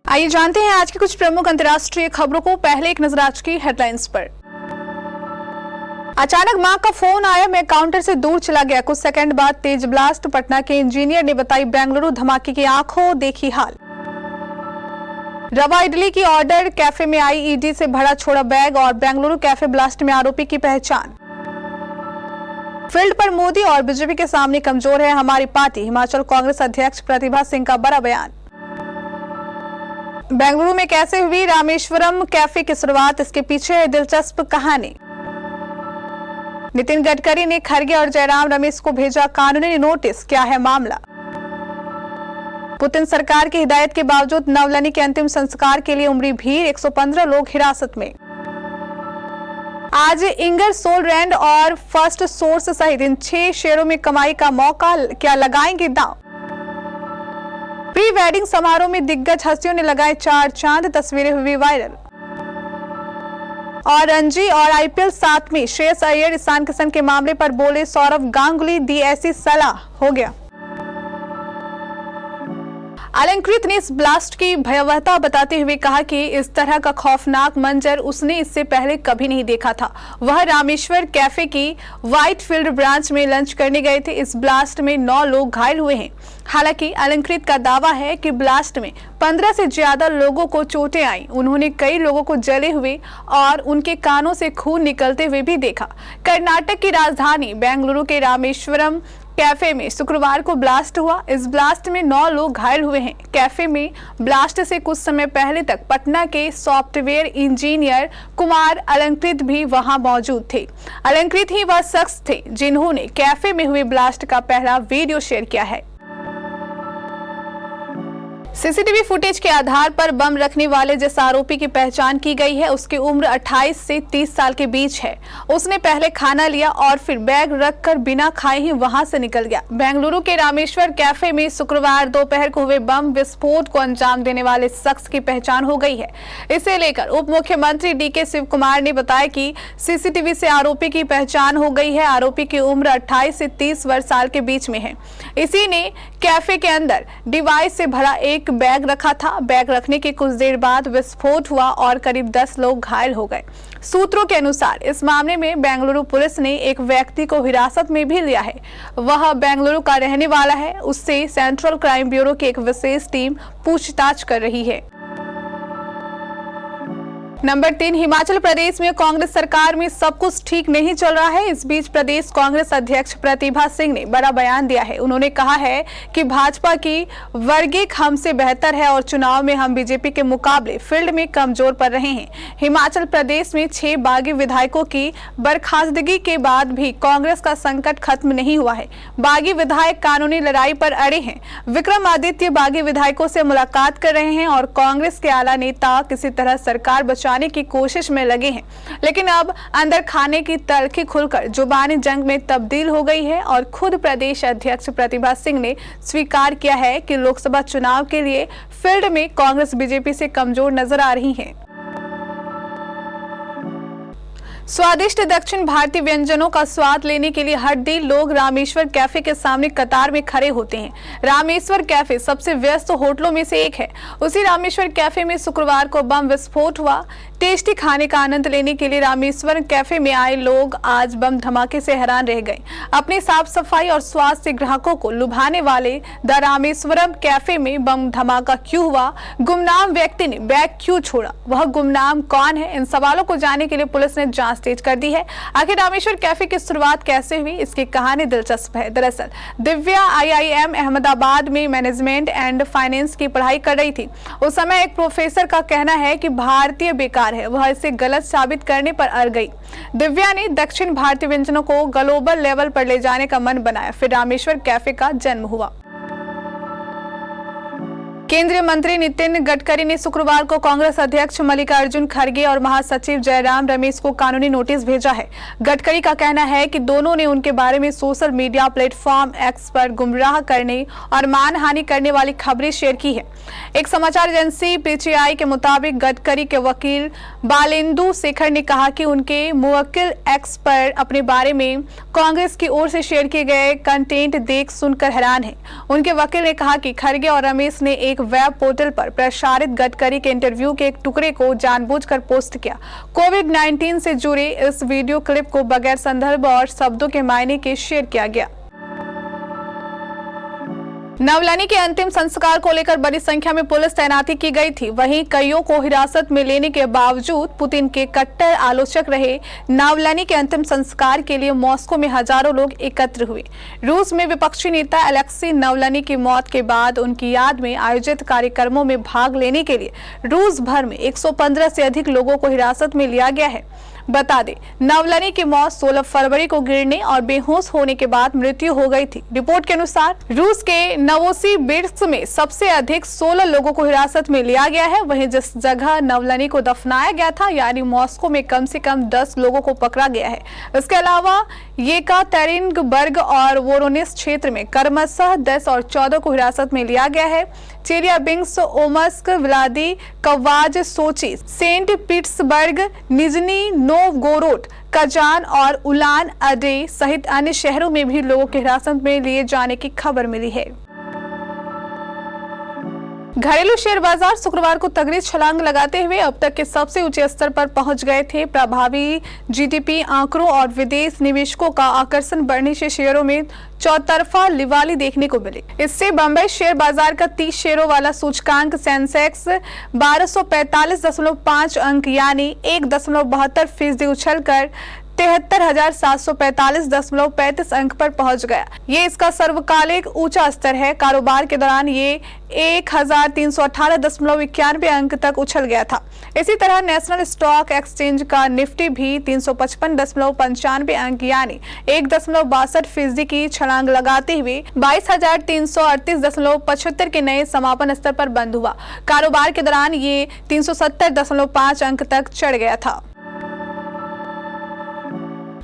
आइए जानते हैं आज की कुछ प्रमुख अंतर्राष्ट्रीय खबरों को। पहले एक नजर आज की हेडलाइंस पर। अचानक मां का फोन आया, मैं काउंटर से दूर चला गया। कुछ सेकंड बाद तेज ब्लास्ट, पटना के इंजीनियर ने बताई बेंगलुरु धमाके की आंखों देखी हाल। रवा इडली की ऑर्डर, कैफे में आई ईडी से भरा छोड़ा बैग और बेंगलुरु कैफे ब्लास्ट में आरोपी की पहचान। फील्ड पर मोदी और बीजेपी के सामने कमजोर है हमारी पार्टी, हिमाचल कांग्रेस अध्यक्ष प्रतिभा सिंह का बड़ा बयान। बेंगलुरु में कैसे हुई रामेश्वरम कैफे की शुरुआत, इसके पीछे है दिलचस्प कहानी। नितिन गडकरी ने खरगे और जयराम रमेश को भेजा कानूनी नोटिस, क्या है मामला। पुतिन सरकार की हिदायत के बावजूद नवलनी के अंतिम संस्कार के लिए उमड़ी भीड़, 115 लोग हिरासत में। आज इंगरसोल रैंड और फर्स्ट सोर्स सहित इन 6 शेयरों में कमाई का मौका, क्या लगाएंगे दांव। प्री वेडिंग समारोह में दिग्गज हस्तियों ने लगाए 4 चांद, तस्वीरें हुई वायरल। और रणजी और आईपीएल 7 में श्रेयस अय्यर ईशान किशन के मामले पर बोले सौरव गांगुली, दी ऐसी सलाह, हो गया। अलंकृत ने इस ब्लास्ट की भयावहता बताते हुए कहा कि इस तरह का खौफनाक मंजर उसने इससे पहले कभी नहीं देखा था। वह रामेश्वर कैफे की व्हाइटफील्ड ब्रांच में लंच करने गए थे। इस ब्लास्ट में 9 लोग घायल हुए हैं। हालांकि अलंकृत का दावा है कि ब्लास्ट में 15 से ज्यादा लोगों को चोटें आई। उन्होंने कई लोगों को जले हुए और उनके कानों से खून निकलते हुए भी देखा। कर्नाटक की राजधानी बेंगलुरु के रामेश्वरम कैफे में शुक्रवार को ब्लास्ट हुआ। इस ब्लास्ट में 9 लोग घायल हुए हैं। कैफे में ब्लास्ट से कुछ समय पहले तक पटना के सॉफ्टवेयर इंजीनियर कुमार अलंकृत भी वहां मौजूद थे। अलंकृत ही वह शख्स थे जिन्होंने कैफे में हुए ब्लास्ट का पहला वीडियो शेयर किया है। सीसीटीवी फुटेज के आधार पर बम रखने वाले जिस आरोपी की पहचान की गई है उसकी उम्र 28 से 30 साल के बीच है। उसने पहले खाना लिया और फिर बैग रखकर बिना खाए ही वहां से निकल गया। बेंगलुरु के रामेश्वर कैफे में शुक्रवार दोपहर को हुए बम विस्फोट को अंजाम देने वाले शख्स की पहचान हो गई है। इसे लेकर उप मुख्यमंत्री डीके शिव कुमार ने बताया कि सीसीटीवी से आरोपी की पहचान हो गई है। आरोपी की उम्र 28 से 30 वर्ष साल के बीच में है। इसी ने कैफे के अंदर डिवाइस से भरा एक बैग रखा था। बैग रखने के कुछ देर बाद विस्फोट हुआ और करीब 10 लोग घायल हो गए। सूत्रों के अनुसार इस मामले में बेंगलुरु पुलिस ने एक व्यक्ति को हिरासत में भी लिया है। वह बेंगलुरु का रहने वाला है। उससे सेंट्रल क्राइम ब्यूरो की एक विशेष टीम पूछताछ कर रही है। नंबर 3, हिमाचल प्रदेश में कांग्रेस सरकार में सब कुछ ठीक नहीं चल रहा है। इस बीच प्रदेश कांग्रेस अध्यक्ष प्रतिभा सिंह ने बड़ा बयान दिया है। उन्होंने कहा है कि भाजपा की वर्गिक हमसे बेहतर है और चुनाव में हम बीजेपी के मुकाबले फील्ड में कमजोर पड़ रहे हैं। हिमाचल प्रदेश में 6 बागी विधायकों की बर्खास्तगी के बाद भी कांग्रेस का संकट खत्म नहीं हुआ है। बागी विधायक कानूनी लड़ाई पर अड़े हैं। विक्रमादित्य बागी विधायकों से मुलाकात कर रहे हैं और कांग्रेस के आला नेता किसी तरह सरकार बचाने की कोशिश में लगे हैं। लेकिन अब अंदर खाने की तलखी खुलकर जुबानी जंग में तब्दील हो गई है और खुद प्रदेश अध्यक्ष प्रतिभा सिंह ने स्वीकार किया है कि लोकसभा चुनाव के लिए फील्ड में कांग्रेस बीजेपी से कमजोर नजर आ रही है। स्वादिष्ट दक्षिण भारतीय व्यंजनों का स्वाद लेने के लिए हर दिन लोग रामेश्वर कैफे के सामने कतार में खड़े होते हैं। रामेश्वर कैफे सबसे व्यस्त होटलों में से एक है। उसी रामेश्वर कैफे में शुक्रवार को बम विस्फोट हुआ। टेस्टी खाने का आनंद लेने के लिए रामेश्वर कैफे में आए लोग आज बम धमाके से हैरान रह गए। अपनी साफ सफाई और स्वाद से ग्राहकों को लुभाने वाले द रामेश्वरम कैफे में बम धमाका क्यों हुआ? गुमनाम व्यक्ति ने बैग क्यों छोड़ा? वह गुमनाम कौन है? इन सवालों को जानने के लिए पुलिस ने जांच तेज कर दी है। आखिर रामेश्वर कैफे की शुरुआत कैसे हुई, इसकी कहानी दिलचस्प है। दरअसल दिव्या IIM अहमदाबाद में मैनेजमेंट एंड फाइनेंस की पढ़ाई कर रही थी। उस समय एक प्रोफेसर का कहना है कि भारतीय बेकार है। वह इसे गलत साबित करने पर अड़ गई। दिव्या ने दक्षिण भारतीय व्यंजनों को ग्लोबल लेवल पर ले जाने का मन बनाया। फिर रामेश्वर कैफे का जन्म हुआ। केंद्रीय मंत्री नितिन गडकरी ने शुक्रवार को कांग्रेस अध्यक्ष मल्लिकार्जुन खड़गे और महासचिव जयराम रमेश को कानूनी नोटिस भेजा है। गडकरी का कहना है कि दोनों ने उनके बारे में सोशल मीडिया प्लेटफॉर्म एक्स पर गुमराह करने और मानहानि करने वाली खबरें शेयर की है। एक समाचार एजेंसी PTI के मुताबिक गडकरी के वकील बालेंदु शेखर ने कहा कि उनके मुवक्किल एक्स पर अपने बारे में कांग्रेस की ओर से शेयर किए गए कंटेंट देख सुनकर हैरान है। उनके वकील ने कहा कि खड़गे और रमेश ने एक एक वेब पोर्टल पर प्रसारित गडकरी के इंटरव्यू के एक टुकड़े को जानबूझकर पोस्ट किया। कोविड-19 से जुड़े इस वीडियो क्लिप को बगैर संदर्भ और शब्दों के मायने के शेयर किया गया। नवलानी के अंतिम संस्कार को लेकर बड़ी संख्या में पुलिस तैनाती की गई थी। वहीं कईयों को हिरासत में लेने के बावजूद पुतिन के कट्टर आलोचक रहे नवलानी के अंतिम संस्कार के लिए मॉस्को में हजारों लोग एकत्र हुए। रूस में विपक्षी नेता अलेक्सी नवलानी की मौत के बाद उनकी याद में आयोजित कार्यक्रमों में भाग लेने के लिए रूस भर में 115 से अधिक लोगों को हिरासत में लिया गया है। बता दें, नवलानी की मौत 16 फरवरी को गिरने और बेहोश होने के बाद मृत्यु हो गई थी। रिपोर्ट के अनुसार रूस के नोवोसिबिर्स्क में सबसे अधिक 16 लोगों को हिरासत में लिया गया है। वहीं जिस जगह नवलानी को दफनाया गया था यानी मॉस्को में कम से कम 10 लोगों को पकड़ा गया है। इसके अलावा येकातेरिनबर्ग और वोरोनिस क्षेत्र में क्रमशः 10 और 14 को हिरासत में लिया गया है। Chelyabinsk, Omsk, Vladikavkaz, Sochi, Saint Petersburg, Nizhny Novgorod, Kazan और उलान अडे सहित अन्य शहरों में भी लोगों के हिरासत में लिए जाने की खबर मिली है। घरेलू शेयर बाजार शुक्रवार को तगड़ी छलांग लगाते हुए अब तक के सबसे ऊंचे स्तर पर पहुंच गए थे। प्रभावी जीडीपी आंकड़ों और विदेश निवेशकों का आकर्षण बढ़ने से शेयरों में चौतरफा लिवाली देखने को मिली। इससे बंबई शेयर बाजार का 30 शेयरों वाला सूचकांक सेंसेक्स 1245.5 अंक यानी 1.72% उछलकर 73,745.35 अंक पर पहुंच गया। ये इसका सर्वकालिक ऊंचा स्तर है। कारोबार के दौरान ये 1,318.91 अंक तक उछल गया था। इसी तरह नेशनल स्टॉक एक्सचेंज का निफ्टी भी 355.95 अंक यानी 1.62% की छलांग लगाते हुए 22,338.75 के नए समापन स्तर पर बंद हुआ। कारोबार के दौरान ये 370.5 अंक तक चढ़ गया था।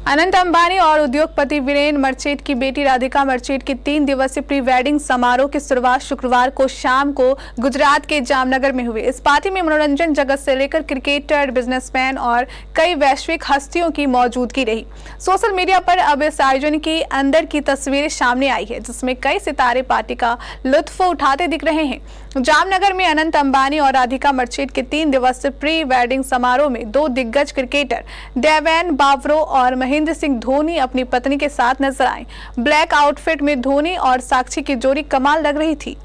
अनंत अंबानी और उद्योगपति वीरेन मर्चेंट की बेटी राधिका मर्चेंट की 3 दिवसीय प्री वेडिंग समारोह की शुरुआत शुक्रवार को शाम को गुजरात के जामनगर में हुई। इस पार्टी में मनोरंजन जगत से लेकर क्रिकेटर, बिजनेसमैन और कई वैश्विक हस्तियों की मौजूदगी रही। सोशल मीडिया पर अब इस आयोजन की अंदर की तस्वीरें सामने आई है जिसमें कई सितारे पार्टी का लुत्फ उठाते दिख रहे हैं। जामनगर में अनंत अंबानी और राधिका मर्चेंट के 3 दिवसीय प्री वेडिंग समारोह में 2 दिग्गज क्रिकेटर देवेन बावरो और महेंद्र सिंह धोनी अपनी पत्नी के साथ नजर आए। ब्लैक आउटफिट में धोनी और साक्षी की जोड़ी कमाल लग रही थी।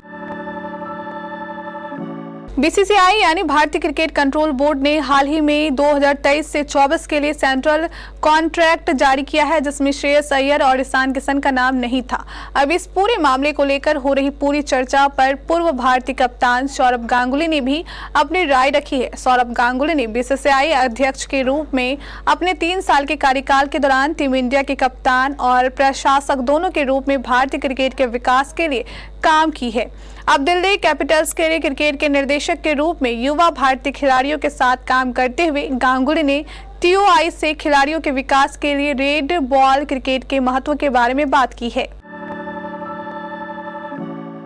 बीसीसीआई यानी भारतीय क्रिकेट कंट्रोल बोर्ड ने हाल ही में 2023 से 24 के लिए सेंट्रल कॉन्ट्रैक्ट जारी किया है जिसमें श्रेयस अय्यर और ईशान किशन का नाम नहीं था। अब इस पूरे मामले को लेकर हो रही पूरी चर्चा पर पूर्व भारतीय कप्तान सौरभ गांगुली ने भी अपनी राय रखी है। सौरभ गांगुली ने बीसीसीआई अध्यक्ष के रूप में अपने 3 साल के कार्यकाल के दौरान टीम इंडिया के कप्तान और प्रशासक दोनों के रूप में भारतीय क्रिकेट के विकास के लिए काम की है। अब दिल्ली कैपिटल्स के लिए क्रिकेट के निर्देशक के रूप में युवा भारतीय खिलाड़ियों के साथ काम करते हुए गांगुली ने टीओआई से खिलाड़ियों के विकास के लिए रेड बॉल क्रिकेट के महत्व के बारे में बात की है।